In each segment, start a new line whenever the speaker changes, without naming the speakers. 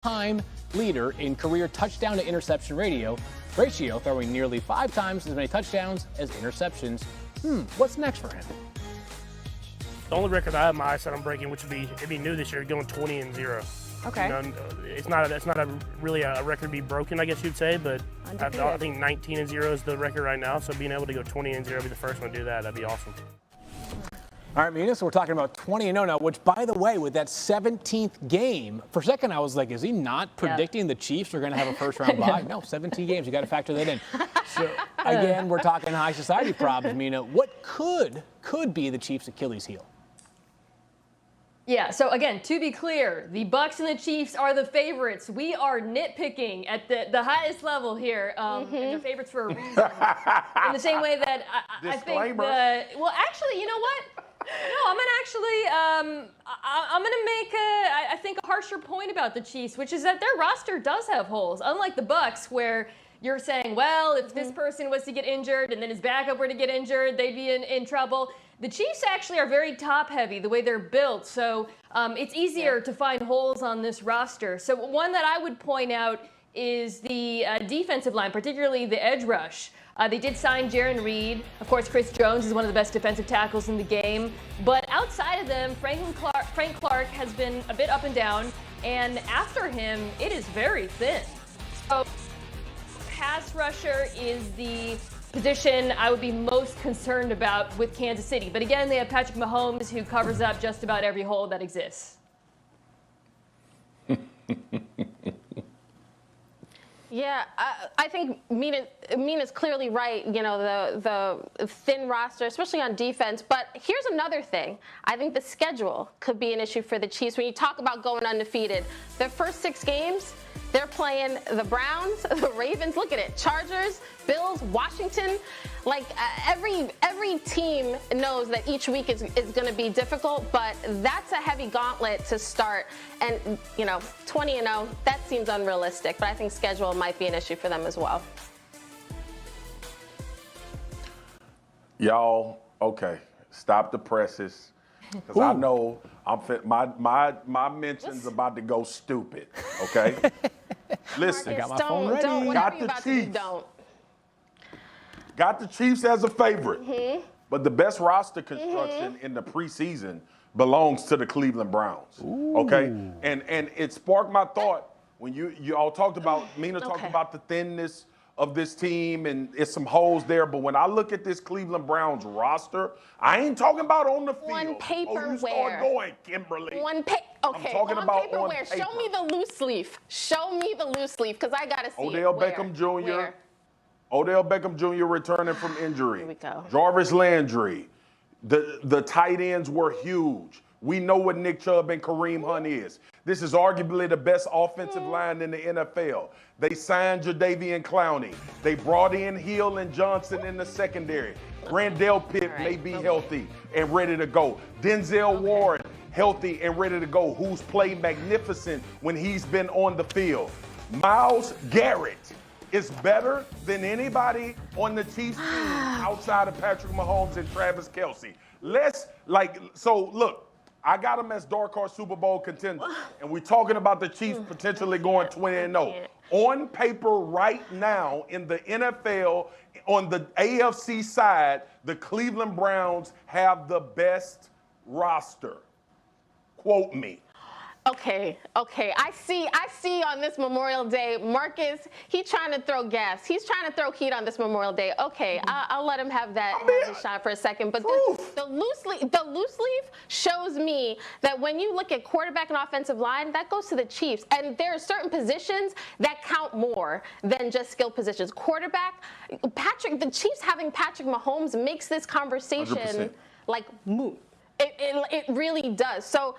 Time leader in career touchdown to interception ratio, throwing nearly 5 times as many touchdowns as interceptions. What's next for him?
The only record I have my eyes set on breaking, which it'd be new this year, going 20-0.
Okay.
You know, it's not really a record to be broken, I guess you'd say, but I think 19-0 is the record right now. So being able to go 20-0, be the first one to do that, that'd be awesome.
All right, Mina, so we're talking about 20-0 now, which, by the way, with that 17th game, for a second I was like, is he not predicting the Chiefs are going to have a first-round bye? No, 17 games. You got to factor that in. So, again, we're talking high society problems, Mina. What could be the Chiefs' Achilles heel?
Yeah, so again, to be clear, the Bucs and the Chiefs are the favorites. We are nitpicking at the highest level here, and they're favorites for a reason. In the same way that I think well, actually, you know what? No, I'm gonna make I think a harsher point about the Chiefs, which is that their roster does have holes. Unlike the Bucs, where you're saying, well, if this person was to get injured and then his backup were to get injured, they'd be in trouble. The Chiefs actually are very top-heavy, the way they're built, so it's easier to find holes on this roster. So one that I would point out is the defensive line, particularly the edge rush. They did sign Jaron Reed. Of course, Chris Jones is one of the best defensive tackles in the game. But outside of them, Frank Clark has been a bit up and down. And after him, it is very thin. So pass rusher is the position I would be most concerned about with Kansas City. But again, they have Patrick Mahomes, who covers up just about every hole that exists.
Yeah, I think Mina's clearly right, you know, the thin roster, especially on defense. But here's another thing. I think the schedule could be an issue for the Chiefs. When you talk about going undefeated, their first 6 games, they're playing the Browns, the Ravens, look at it, Chargers, Bills, Washington. Like every team knows that each week is going to be difficult, but that's a heavy gauntlet to start. And, you know, 20-0, that seems unrealistic, but I think schedule might be an issue for them as well.
Y'all, okay, stop the presses, because I know my mention's about to go stupid, okay? Listen,
I got my phone ready.
Got the Chiefs. Got the Chiefs as a favorite, but the best roster construction in the preseason belongs to the Cleveland Browns. Okay, and it sparked my thought when you all talked about Mina talked about the thinness of this team and it's some holes there. But when I look at this Cleveland Browns roster, I ain't talking about on the field.
On paper,
you start going, Kimberly.
I'm talking about paper where. Show me the loose leaf. Show me the loose leaf, because I gotta see
Odell
it.
Beckham Jr.
Where?
Odell Beckham Jr. returning from injury.
Here we go.
Jarvis Landry. The tight ends were huge. We know what Nick Chubb and Kareem Hunt is. This is arguably the best offensive line in the NFL. They signed Jadeveon Clowney. They brought in Hill and Johnson in the secondary. Grandel Pitt may be healthy and ready to go. Denzel Ward, healthy and ready to go, who's played magnificent when he's been on the field. Myles Garrett is better than anybody on the Chiefs team outside of Patrick Mahomes and Travis Kelce. Look, I got them as dark horse Super Bowl contender, and we're talking about the Chiefs potentially going 20-0. On paper right now in the NFL, on the AFC side, the Cleveland Browns have the best roster. Quote me.
Okay. I see on this Memorial Day, Marcus, he's trying to throw gas. He's trying to throw heat on this Memorial Day. Okay, I'll let him have that shot for a second. But the loose leaf shows me that when you look at quarterback and offensive line, that goes to the Chiefs. And there are certain positions that count more than just skill positions. Quarterback, the Chiefs having Patrick Mahomes makes this conversation
100%.
like moot. It really does. So,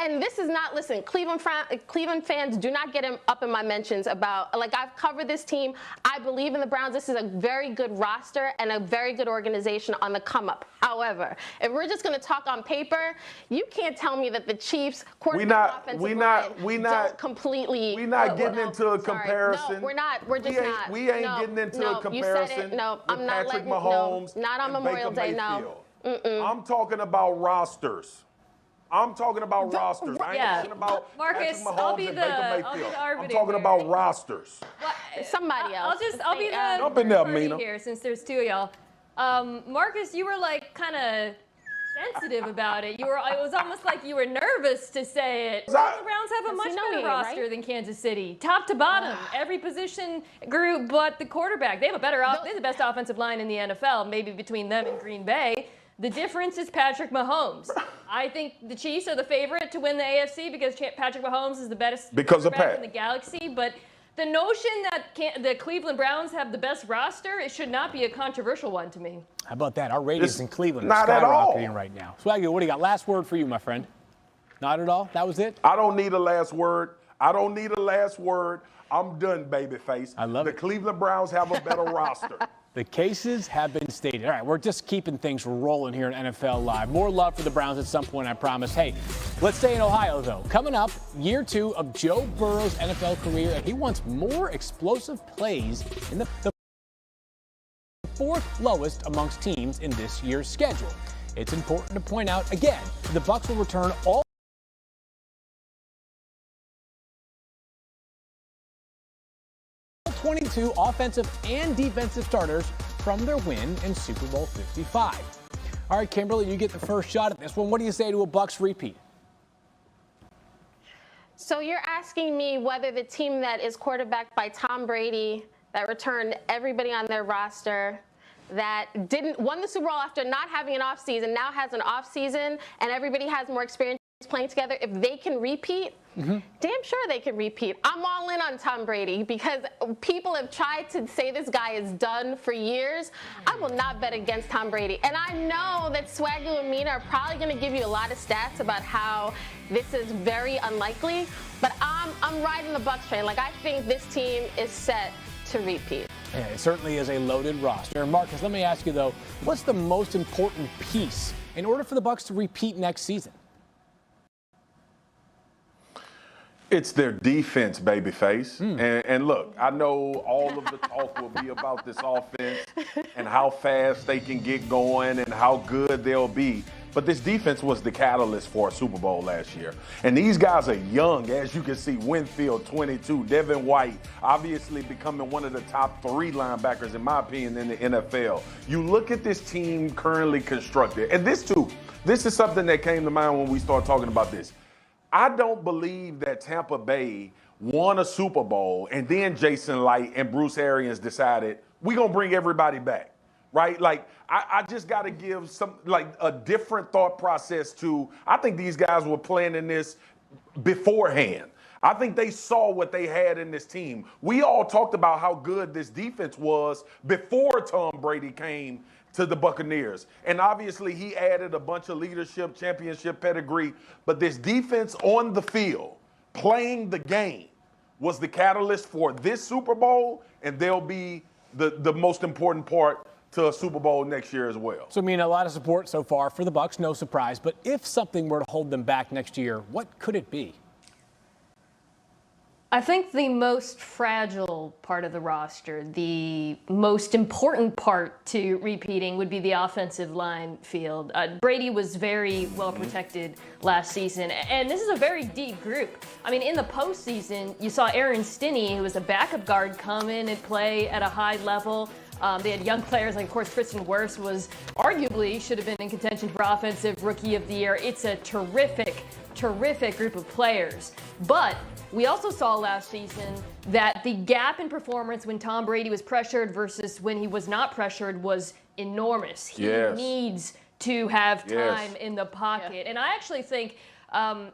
and this is not, listen, Cleveland fans, do not get up in my mentions about, like, I've covered this team. I believe in the Browns. This is a very good roster and a very good organization on the come up. However, if we're just going to talk on paper, you can't tell me that the Chiefs quarterback offensive line don't completely.
We're not getting into a comparison.
No, we're not. We're just not.
We ain't getting into a comparison.
You said it. No, I'm not
Patrick
letting.
Mahomes
No, not on Memorial Day. No.
I'm talking about rosters. I'm talking about rosters. I ain't talking about
Marcus,
Patrick
I'll
Mahomes
be
and
the
Baker Mayfield. I'm
arbiter
talking
here.
about rosters.
Somebody else.
I'll be the
Jump in there,
party
Mina.
here since there's two of y'all. Marcus, you were like kind of sensitive about it. It was almost like you were nervous to say it. The Browns have a much better roster than Kansas City, top to bottom, every position group but the quarterback. They have they have the best offensive line in the NFL, maybe between them and Green Bay. The difference is Patrick Mahomes. I think the Chiefs are the favorite to win the AFC because Patrick Mahomes is the best quarterback in the galaxy. But the notion that the Cleveland Browns have the best roster, it should not be a controversial one to me.
How about that? Our ratings in Cleveland
not
are
at all.
skyrocketing right now. Swaggy, what do you got? Last word for you, my friend. Not at all? That was it?
I don't need a last word. I'm done, babyface.
I love
it.
The
Cleveland Browns have a better roster.
The cases have been stated. All right, we're just keeping things rolling here in NFL Live. More love for the Browns at some point, I promise. Hey, let's stay in Ohio, though. Coming up, year 2 of Joe Burrow's NFL career, and he wants more explosive plays in the 4th lowest amongst teams in this year's schedule. It's important to point out, again, the Bucs will return all 22 offensive and defensive starters from their win in Super Bowl 55. All right, Kimberly, you get the first shot at this one. What do you say to a Bucs repeat?
So you're asking me whether the team that is quarterbacked by Tom Brady, that returned everybody on their roster, that won the Super Bowl after not having an offseason, now has an offseason, and everybody has more experience playing together, if they can repeat, damn sure they can repeat. I'm all in on Tom Brady because people have tried to say this guy is done for years. I will not bet against Tom Brady. And I know that Swagoo and Mina are probably going to give you a lot of stats about how this is very unlikely, but I'm riding the Bucs train. Like, I think this team is set to repeat.
Yeah, it certainly is a loaded roster. Marcus, let me ask you, though, what's the most important piece in order for the Bucs to repeat next season?
It's their defense, babyface. And look, I know all of the talk will be about this offense and how fast they can get going and how good they'll be. But this defense was the catalyst for a Super Bowl last year. And these guys are young, as you can see. Winfield, 22. Devin White, obviously becoming one of the top 3 linebackers, in my opinion, in the NFL. You look at this team currently constructed. And this, too, this is something that came to mind when we started talking about this. I don't believe that Tampa Bay won a Super Bowl and then Jason Light and Bruce Arians decided we're going to bring everybody back, right? Like, I just got to give a different thought process to, I think these guys were planning this beforehand. I think they saw what they had in this team. We all talked about how good this defense was before Tom Brady came to the Buccaneers. And obviously he added a bunch of leadership, championship pedigree, but this defense on the field, playing the game, was the catalyst for this Super Bowl, and they'll be the most important part to a Super Bowl next year as well.
So, I mean, a lot of support so far for the Bucs, no surprise, but if something were to hold them back next year, what could it be?
I think the most fragile part of the roster, the most important part to repeating, would be the offensive line field. Brady was very well protected last season, and this is a very deep group. I mean, in the postseason, you saw Aaron Stinney, who was a backup guard, come in and play at a high level. They had young players, like, of course, Tristan Wirfs was arguably should have been in contention for Offensive Rookie of the Year. It's a terrific group of players. But we also saw last season that the gap in performance when Tom Brady was pressured versus when he was not pressured was enormous. He needs to have time in the pocket. And I actually think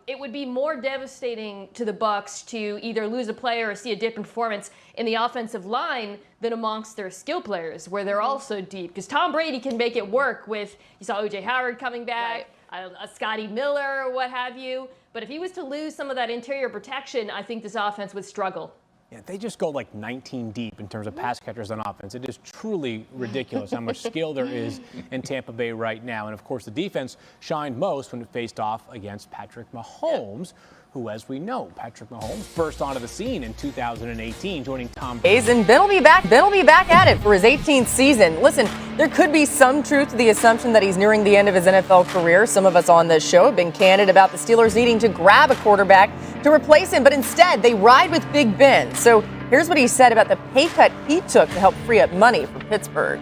it would be more devastating to the Bucs to either lose a player or see a dip in performance in the offensive line than amongst their skill players, where they're also deep. Because Tom Brady can make it work with, you saw O.J. Howard coming back, a Scotty Miller or what have you. But if he was to lose some of that interior protection, I think this offense would struggle.
Yeah, they just go like 19 deep in terms of pass catchers on offense. It is truly ridiculous how much skill there is in Tampa Bay right now. And, of course, the defense shined most when it faced off against Patrick Mahomes, who, as we know, Patrick Mahomes burst onto the scene in 2018, joining Tom Brady.
And Ben will be back at it for his 18th season. Listen, there could be some truth to the assumption that he's nearing the end of his NFL career. Some of us on this show have been candid about the Steelers needing to grab a quarterback to replace him, but instead they ride with Big Ben. So here's what he said about the pay cut he took to help free up money for Pittsburgh.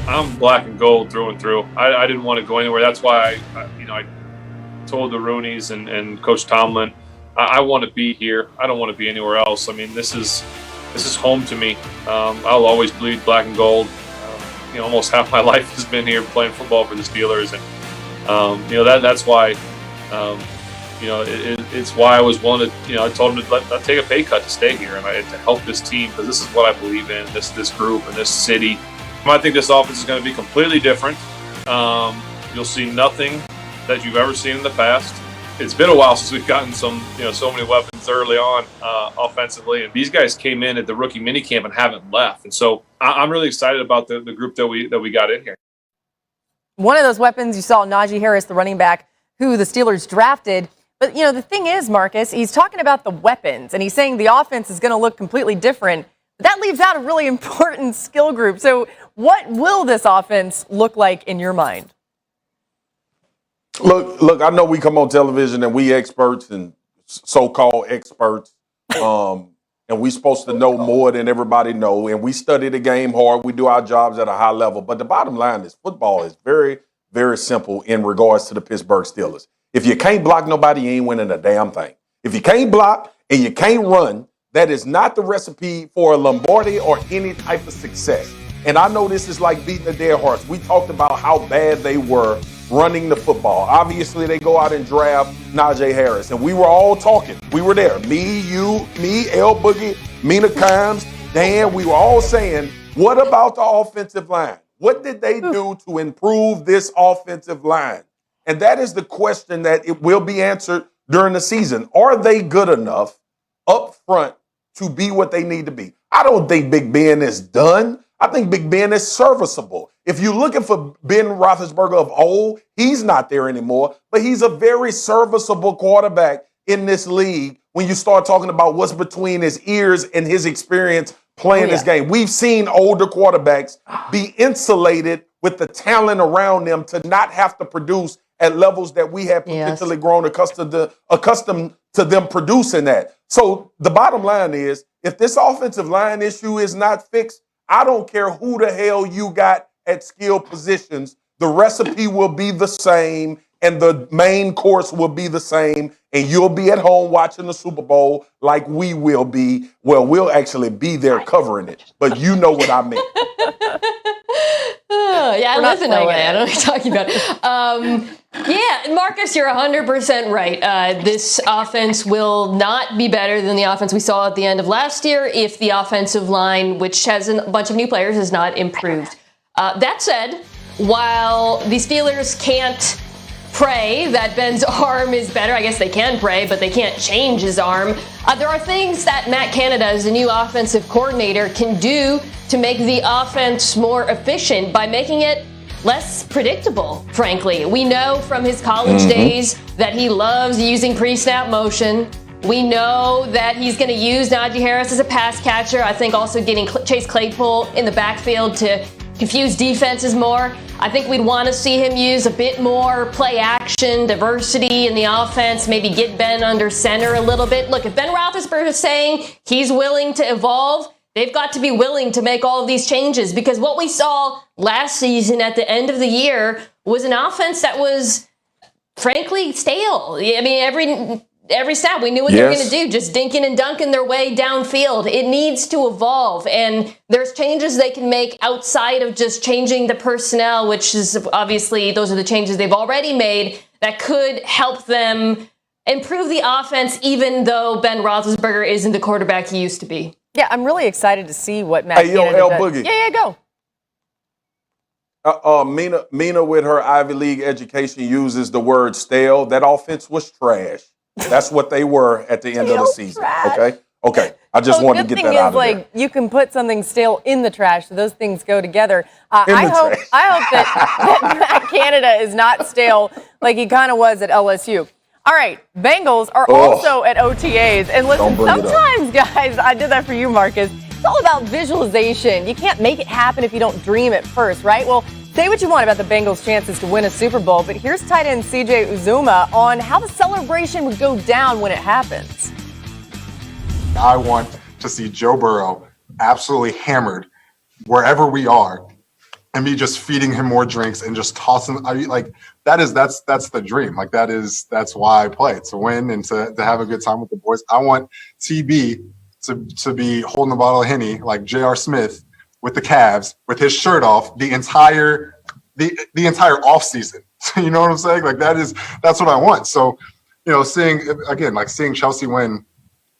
I'm black and gold through and through. I didn't want to go anywhere. That's why I told the Rooneys and Coach Tomlin, I want to be here. I don't want to be anywhere else. I mean, this is home to me. I'll always bleed black and gold. Almost half my life has been here playing football for the Steelers, and that's why. It's why I was willing to. I told him to take a pay cut to stay here and to help this team, because this is what I believe in. This group and this city. I think this offense is going to be completely different. You'll see nothing that you've ever seen in the past. It's been a while since we've gotten so many weapons early on offensively. And these guys came in at the rookie minicamp and haven't left. And so I'm really excited about the group that we got in here.
One of those weapons you saw, Najee Harris, the running back who the Steelers drafted. But, the thing is, Marcus, he's talking about the weapons, and he's saying the offense is going to look completely different. But that leaves out a really important skill group. So what will this offense look like in your mind?
Look, I know we come on television and we experts and so-called experts, and we supposed to know more than everybody know, and we study the game hard. We do our jobs at a high level. But the bottom line is football is very, very simple in regards to the Pittsburgh Steelers. If you can't block nobody, you ain't winning a damn thing. If you can't block and you can't run, that is not the recipe for a Lombardi or any type of success. And I know this is like beating a dead horse. We talked about how bad they were running the football. Obviously, they go out and draft Najee Harris. And we were all talking. We were there. Me, you, me, L Boogie, Mina Kimes, Dan. We were all saying, what about the offensive line? What did they do to improve this offensive line? And that is the question that it will be answered during the season. Are they good enough up front to be what they need to be? I don't think Big Ben is done. I think Big Ben is serviceable. If you're looking for Ben Roethlisberger of old, he's not there anymore, but he's a very serviceable quarterback in this league when you start talking about what's between his ears and his experience playing this game. We've seen older quarterbacks be insulated with the talent around them to not have to produce at levels that we have potentially grown accustomed to them producing at. So the bottom line is, if this offensive line issue is not fixed, I don't care who the hell you got at skill positions. The recipe will be the same, and the main course will be the same, and you'll be at home watching the Super Bowl like we will be. Well, we'll actually be there covering it, but you know what I mean.
I live in LA. I don't know what you're talking about. Marcus, you're 100% right. This offense will not be better than the offense we saw at the end of last year if the offensive line, which has a bunch of new players, is not improved. That said, while the Steelers can't pray that Ben's arm is better, I guess they can pray, but they can't change his arm. There are things that Matt Canada, as the new offensive coordinator, can do to make the offense more efficient by making it less predictable, frankly. We know from his college days that he loves using pre-snap motion. We know that he's going to use Najee Harris as a pass catcher. I think also getting Chase Claypool in the backfield to confuse defenses more. I think we'd want to see him use a bit more play action, diversity in the offense, maybe get Ben under center a little bit. Look, if Ben Roethlisberger is saying he's willing to evolve, they've got to be willing to make all of these changes, because what we saw last season at the end of the year was an offense that was, frankly, stale. I mean, every snap, we knew what they were going to do, just dinking and dunking their way downfield. It needs to evolve, and there's changes they can make outside of just changing the personnel, which is obviously, those are the changes they've already made that could help them improve the offense, even though Ben Roethlisberger isn't the quarterback he used to be.
Yeah, I'm really excited to see what Matt Canada
L
does.
Boogie.
Yeah,
go. Mina, with her Ivy League education, uses the word stale. That offense was trash. That's what they were at the end of the season.
Trash.
Okay. I just wanted to get that out of there.
The good thing is, you can put something stale in the trash, so those things go together. I hope that Matt Canada is not stale like he kind of was at LSU. All right, Bengals are also at OTAs. And listen, sometimes, guys, I did that for you, Marcus. It's all about visualization. You can't make it happen if you don't dream it first, right? Well, say what you want about the Bengals' chances to win a Super Bowl, but here's tight end CJ Uzomah on how the celebration would go down when it happens.
I want to see Joe Burrow absolutely hammered wherever we are, and me just feeding him more drinks and just tossing. That's the dream. That's why I play, to win and to have a good time with the boys. I want TB to be holding a bottle of Henny like J.R. Smith with the Cavs with his shirt off the entire off season. You know what I'm saying? That's what I want. So, seeing Chelsea win,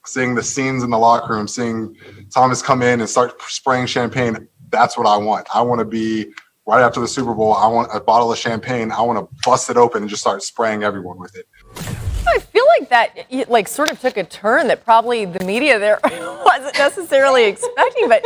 seeing the scenes in the locker room, seeing Thomas come in and start spraying champagne, that's what I want. I want to be right after the Super Bowl. I want a bottle of champagne. I want to bust it open and just start spraying everyone with it.
I feel like that sort of took a turn that probably the media there wasn't necessarily expecting. But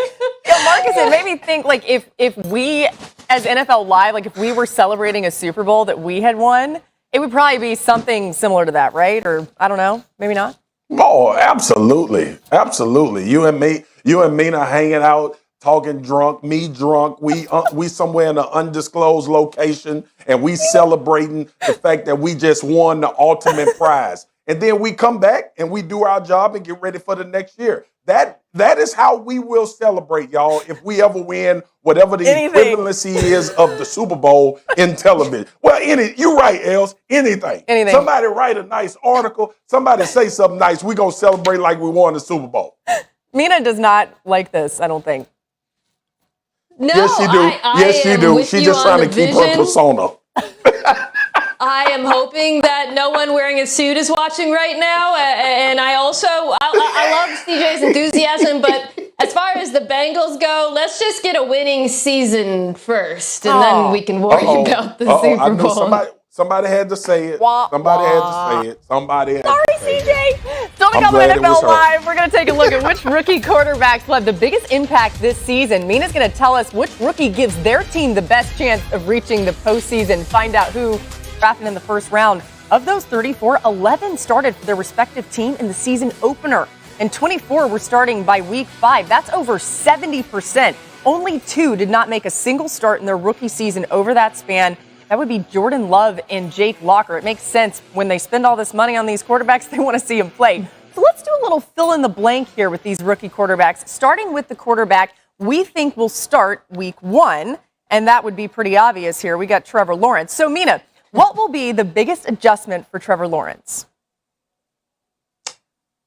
Marcus, it made me think if we as NFL Live, if we were celebrating a Super Bowl that we had won, it would probably be something similar to that, right? Or I don't know, maybe not.
Oh, absolutely. Absolutely. You and Mina hanging out, talking drunk, me drunk. We somewhere in an undisclosed location, and we celebrating the fact that we just won the ultimate prize. And then we come back and we do our job and get ready for the next year. That is how we will celebrate, y'all, if we ever win whatever the equivalency is of the Super Bowl in television. Well, you're right, Els. Anything. Somebody write a nice article. Somebody say something nice. We're going to celebrate like we won the Super Bowl.
Mina does not like this, I don't think.
No,
yes, she do. Yes, she do. She's just trying to keep her persona.
I am hoping that no one wearing a suit is watching right now. And I love CJ's enthusiasm, but as far as the Bengals go, let's just get a winning season first, and then we can worry about the Super Bowl.
Somebody had to say it. Somebody had to say it.
Sorry, CJ. Still to come on NFL Live, we're going to take a look at which rookie quarterbacks will have the biggest impact this season. Mina's going to tell us which rookie gives their team the best chance of reaching the postseason. Find out who drafted in the first round. Of those 34, 11 started for their respective team in the season opener, and 24 were starting by week 5. That's over 70%. Only 2 did not make a single start in their rookie season over that span. That would be Jordan Love and Jake Locker. It makes sense when they spend all this money on these quarterbacks, they want to see them play. So let's do a little fill in the blank here with these rookie quarterbacks, starting with the quarterback we think will start week 1, and that would be pretty obvious here. We got Trevor Lawrence. So, Mina, what will be the biggest adjustment for Trevor Lawrence?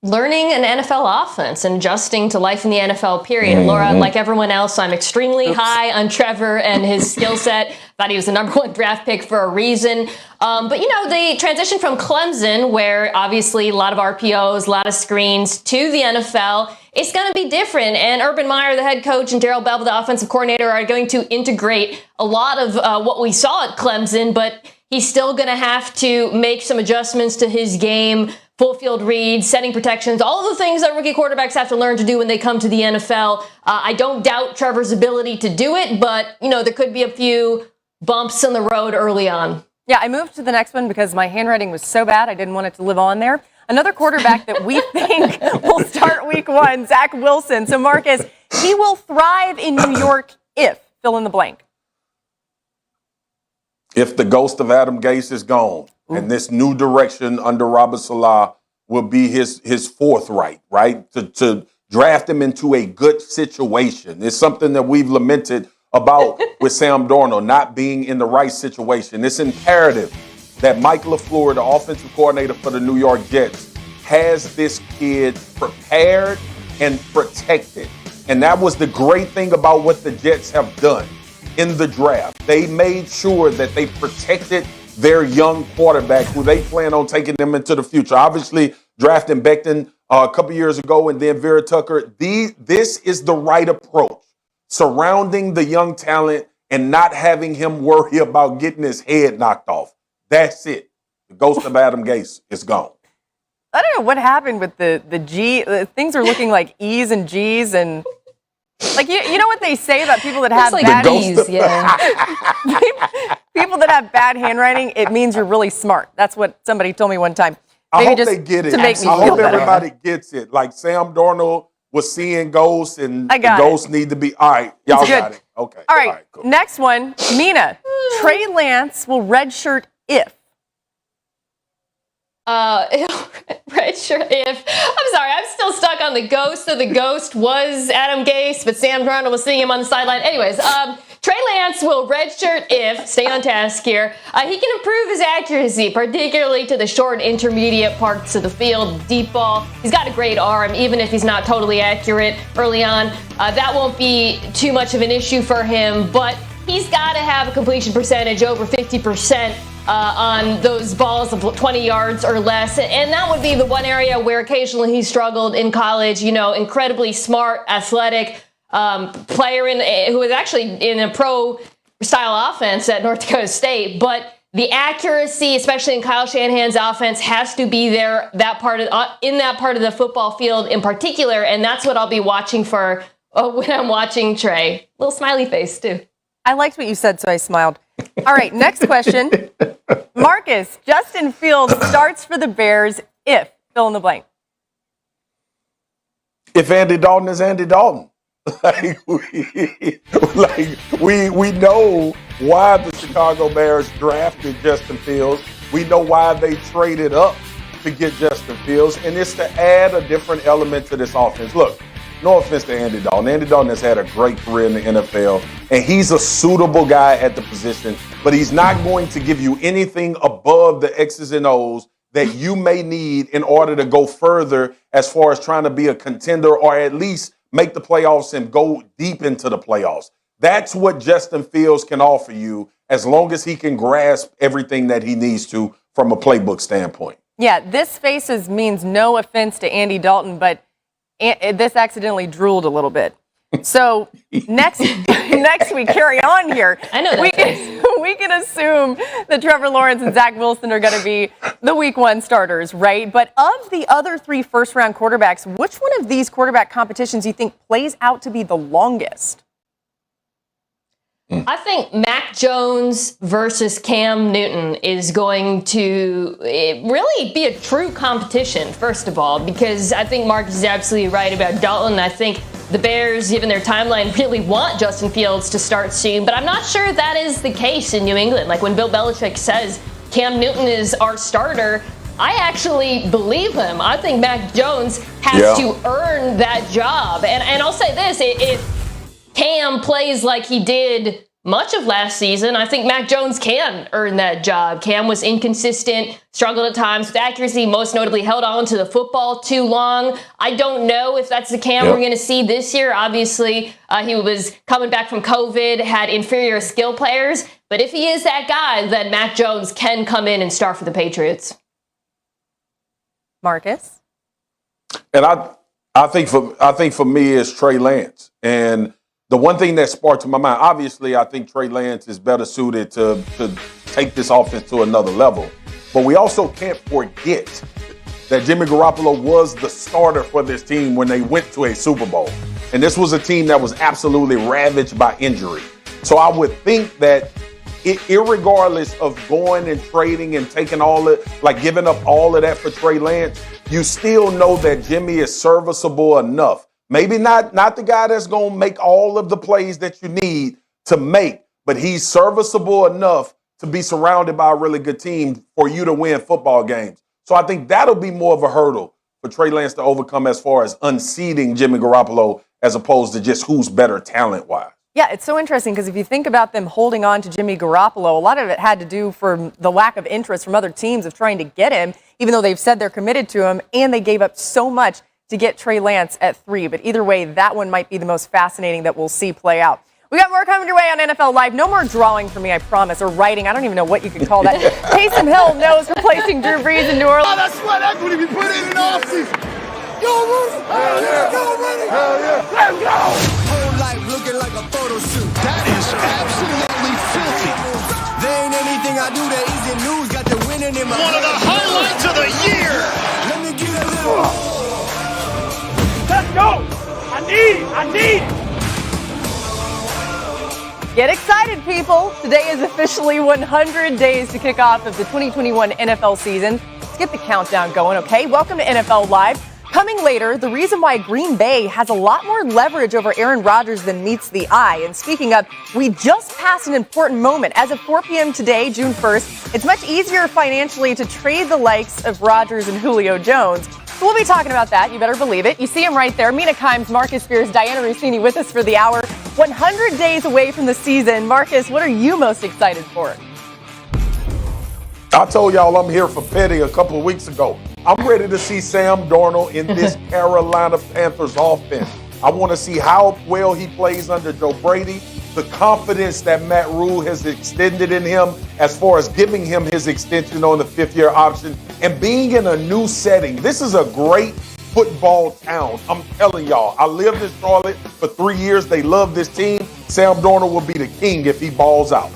Learning an NFL offense and adjusting to life in the NFL, period. Laura, like everyone else, I'm extremely high on Trevor and his skill set. Thought he was the number 1 draft pick for a reason. But, the transition from Clemson, where obviously a lot of RPOs, a lot of screens, to the NFL, it's going to be different. And Urban Meyer, the head coach, and Darrell Bell, the offensive coordinator, are going to integrate a lot of what we saw at Clemson, but he's still going to have to make some adjustments to his game, full field reads, setting protections, all of the things that rookie quarterbacks have to learn to do when they come to the NFL. I don't doubt Trevor's ability to do it, but, there could be a few bumps in the road early on.
Yeah, I moved to the next one because my handwriting was so bad I didn't want it to live on there. Another quarterback that we think will start week 1, Zach Wilson. So, Marcus, he will thrive in New York if, fill in the blank.
If the ghost of Adam Gase is gone, and this new direction under Robert Saleh will be his forthright, right? To draft him into a good situation. It's something that we've lamented about with Sam Darnold not being in the right situation. It's imperative that Mike LaFleur, the offensive coordinator for the New York Jets, has this kid prepared and protected. And that was the great thing about what the Jets have done in the draft. They made sure that they protected their young quarterback who they plan on taking them into the future. Obviously, drafting Becton a couple years ago and then Vera Tucker. This is the right approach. Surrounding the young talent and not having him worry about getting his head knocked off. That's it. The ghost of Adam Gase is gone.
I don't know what happened with the G. Things are looking like E's and G's and you know what they say about people that have bad people that have bad handwriting. It means you're really smart. That's what somebody told me one time.
I hope they get it. I hope everybody gets it. Like Sam Darnold was seeing ghosts, and
I
the
got
ghosts need to be. All right, y'all got it. Okay.
All right,
cool.
next one. Mina, Trey Lance will redshirt if.
Redshirt if. I'm sorry, I'm still stuck on the ghost. So the ghost was Adam Gase, but Sam Darnold was seeing him on the sideline. Anyways, Trey Lance will redshirt if, stay on task here, he can improve his accuracy, particularly to the short and intermediate parts of the field, deep ball. He's got a great arm, even if he's not totally accurate early on. That won't be too much of an issue for him, but he's got to have a completion percentage over 50%. On those balls of 20 yards or less. And that would be the one area where occasionally he struggled in college. You know, incredibly smart, athletic player who was actually in a pro-style offense at North Dakota State. But the accuracy, especially in Kyle Shanahan's offense, has to be there in that part of the football field in particular. And that's what I'll be watching for when I'm watching Trey. Little smiley face, too.
I liked what you said, so I smiled. All right, next question. Marcus, Justin Fields starts for the Bears if, fill in the blank.
If Andy Dalton is Andy Dalton. we know why the Chicago Bears drafted Justin Fields. We know why they traded up to get Justin Fields, and it's to add a different element to this offense. Look, no offense to Andy Dalton. Andy Dalton has had a great career in the NFL, and he's a suitable guy at the position, but he's not going to give you anything above the X's and O's that you may need in order to go further as far as trying to be a contender or at least make the playoffs and go deep into the playoffs. That's what Justin Fields can offer you as long as he can grasp everything that he needs to from a playbook standpoint.
Yeah, this faces means no offense to Andy Dalton, but this accidentally drooled a little bit. So next we carry on here.
I know that.
We can assume that Trevor Lawrence and Zach Wilson are going to be the week one starters, right? But of the other 3 first-round quarterbacks, which one of these quarterback competitions do you think plays out to be the longest?
I think Mac Jones versus Cam Newton is going to really be a true competition, first of all, because I think Marcus is absolutely right about Dalton. I think the Bears, given their timeline, really want Justin Fields to start soon, but I'm not sure that is the case in New England. Like when Bill Belichick says Cam Newton is our starter, I actually believe him. I think Mac Jones has to earn that job. And I'll say this, if Cam plays like he did much of last season, I think Mac Jones can earn that job. Cam was inconsistent, struggled at times with accuracy, most notably held on to the football too long. I don't know if that's the Cam we're going to see this year. Obviously, he was coming back from COVID, had inferior skill players. But if he is that guy, then Mac Jones can come in and start for the Patriots.
Marcus?
And I think for me it's Trey Lance. And the one thing that sparked to my mind, obviously, I think Trey Lance is better suited to take this offense to another level. But we also can't forget that Jimmy Garoppolo was the starter for this team when they went to a Super Bowl. And this was a team that was absolutely ravaged by injury. So I would think that irregardless of going and trading and taking giving up all of that for Trey Lance, you still know that Jimmy is serviceable enough. Maybe not the guy that's going to make all of the plays that you need to make, but he's serviceable enough to be surrounded by a really good team for you to win football games. So I think that'll be more of a hurdle for Trey Lance to overcome as far as unseating Jimmy Garoppolo as opposed to just who's better talent-wise.
Yeah, it's so interesting because if you think about them holding on to Jimmy Garoppolo, a lot of it had to do for the lack of interest from other teams of trying to get him, even though they've said they're committed to him, and they gave up so much to get Trey Lance at 3. But either way, that one might be the most fascinating that we'll see play out. We got more coming your way on NFL Live. No more drawing for me, I promise, or writing. I don't even know what you could call that. Taysom Hill knows replacing Drew Brees in New Orleans.
Oh, that's sweat equity we put in the offseason. Y'all ready? Hell yeah. Y'all ready? Hell yeah. Let's go. Whole life looking like a photo shoot. That is absolutely filthy. There ain't anything I do that easy news. Got the winning in my one of the highlights of the year. Let me get a little. Let's go. I need it.
Get excited, people. Today is officially 100 days to kick off of the 2021 NFL season. Let's get the countdown going, okay? Welcome to NFL Live. Coming later, the reason why Green Bay has a lot more leverage over Aaron Rodgers than meets the eye. And speaking of, we just passed an important moment. As of 4 p.m. today, June 1st, it's much easier financially to trade the likes of Rodgers and Julio Jones. So we'll be talking about that. You better believe it. You see him right there. Mina Kimes, Marcus Spears, Diana Rossini with us for the hour. 100 days away from the season. Marcus, what are you most excited for?
I told y'all I'm here for Petty a couple of weeks ago. I'm ready to see Sam Darnold in this Carolina Panthers offense. I want to see how well he plays under Joe Brady, the confidence that Matt Rule has extended in him as far as giving him his extension on the 5th-year option and being in a new setting. This is a great football town. I'm telling y'all, I lived in Charlotte for 3 years. They love this team. Sam Darnold will be the king if he balls out.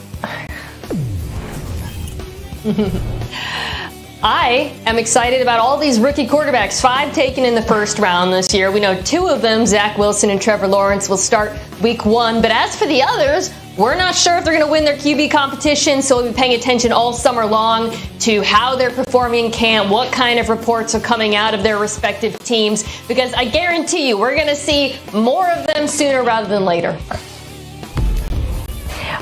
I am excited about all these rookie quarterbacks, 5 taken in the first round this year. We know 2 of them, Zach Wilson and Trevor Lawrence, will start week 1. But as for the others, we're not sure if they're going to win their QB competition, so we'll be paying attention all summer long to how they're performing in camp, what kind of reports are coming out of their respective teams, because I guarantee you we're going to see more of them sooner rather than later.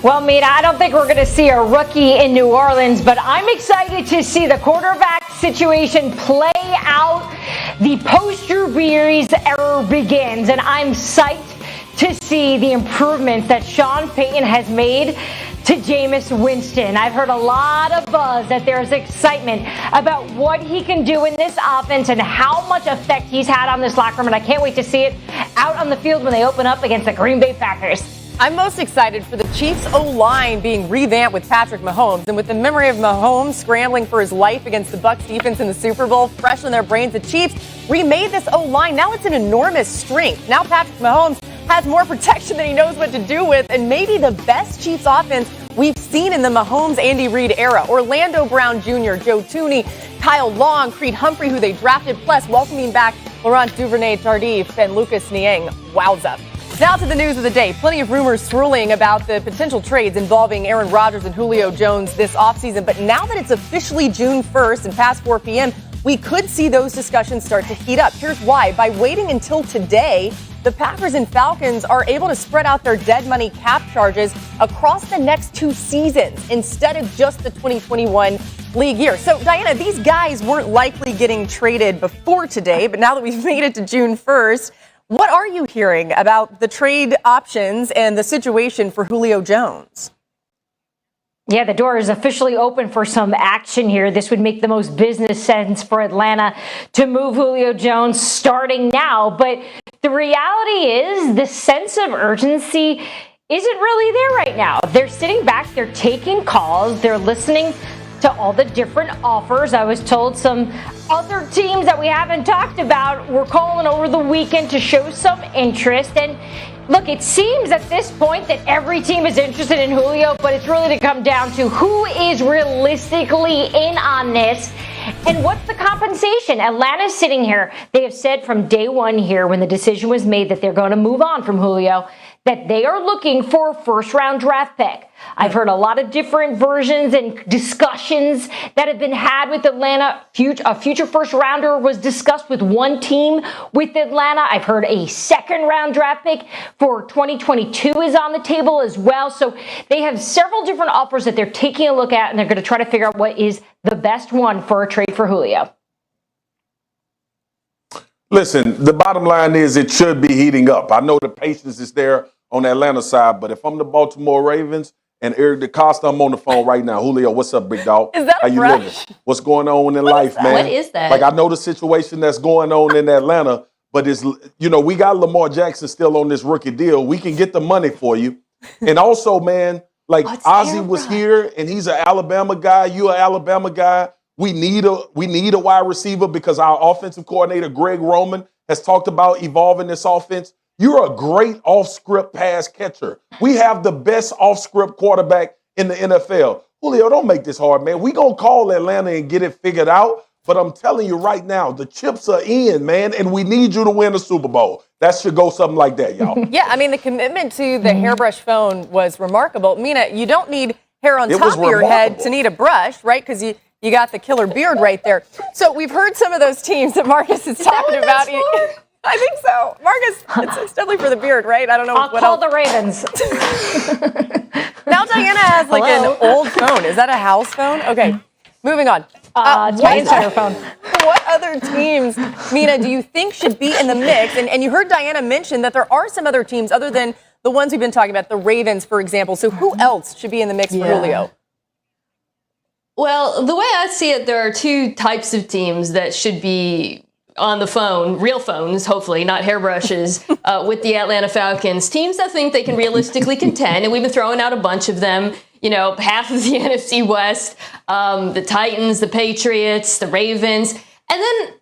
Well, Mina, I don't think we're going to see a rookie in New Orleans, but I'm excited to see the quarterback situation play out. The post-Drew Brees era begins, and I'm psyched to see the improvements that Sean Payton has made to Jameis Winston. I've heard a lot of buzz that there's excitement about what he can do in this offense and how much effect he's had on this locker room, and I can't wait to see it out on the field when they open up against the Green Bay Packers.
I'm most excited for the Chiefs' O-line being revamped with Patrick Mahomes. And with the memory of Mahomes scrambling for his life against the Bucs defense in the Super Bowl fresh in their brains, the Chiefs remade this O-line. Now it's an enormous strength. Now Patrick Mahomes has more protection than he knows what to do with, and maybe the best Chiefs offense we've seen in the Mahomes-Andy Reid era. Orlando Brown Jr., Joe Thuney, Kyle Long, Creed Humphrey, who they drafted, plus welcoming back Laurent Duvernay-Tardif and Lucas Niang. Wowza. Now to the news of the day. Plenty of rumors swirling about the potential trades involving Aaron Rodgers and Julio Jones this offseason. But now that it's officially June 1st and past 4 p.m., we could see those discussions start to heat up. Here's why. By waiting until today, the Packers and Falcons are able to spread out their dead money cap charges across the next 2 seasons instead of just the 2021 league year. So, Diana, these guys weren't likely getting traded before today, but now that we've made it to June 1st, what are you hearing about the trade options and the situation for Julio Jones?
Yeah, the door is officially open for some action here. This would make the most business sense for Atlanta to move Julio Jones starting now. But the reality is the sense of urgency isn't really there right now. They're sitting back, they're taking calls, they're listening to all the different offers. I was told some other teams that we haven't talked about were calling over the weekend to show some interest. And look, it seems at this point that every team is interested in Julio, but it's really to come down to who is realistically in on this and what's the compensation. Atlanta's sitting here. They have said from day one here when the decision was made that they're going to move on from Julio, that they are looking for a first-round draft pick. I've heard a lot of different versions and discussions that have been had with Atlanta. A future first-rounder was discussed with one team with Atlanta. I've heard a second-round draft pick for 2022 is on the table as well. So they have several different offers that they're taking a look at, and they're going to try to figure out what is the best one for a trade for Julio.
Listen, the bottom line is it should be heating up. I know the patience is there on the Atlanta side, but if I'm the Baltimore Ravens and Eric DeCosta, I'm on the phone right now. Julio, what's up, big dog?
Is that
How you
brush?
living? What's going on in life, man?
What is that?
Like, I know the situation that's going on in Atlanta, but it's, you know, we got Lamar Jackson still on this rookie deal. We can get the money for you. And also, man, like Ozzie was here and he's an Alabama guy. You're an Alabama guy. We need a wide receiver because our offensive coordinator, Greg Roman, has talked about evolving this offense. You're a great off-script pass catcher. We have the best off-script quarterback in the NFL. Julio, don't make this hard, man. We're going to call Atlanta and get it figured out. But I'm telling you right now, the chips are in, man, and we need you to win a Super Bowl. That should go something like that, y'all.
Yeah, I mean, the commitment to the hairbrush phone was remarkable. Mina, you don't need hair on top of your head to need a brush, right? Because you You got the killer beard right there. So we've heard some of those teams that Marcus is talking about. I think so. Marcus, it's definitely for the beard, right? I don't know
I'll
what
call
else.
the Ravens.
Now Diana has like an old phone. Is that a house phone? Okay, moving on.
It's my insider phone.
What other teams, Mina, do you think should be in the mix? And you heard Diana mention that there are some other teams other than the ones we've been talking about, the Ravens, for example. So who else should be in the mix for Julio?
Well, the way I see it, there are two types of teams that should be on the phone, real phones, hopefully, not hairbrushes, with the Atlanta Falcons. Teams that think they can realistically contend, and we've been throwing out a bunch of them. You know, half of the NFC West, the Titans, the Patriots, the Ravens. And then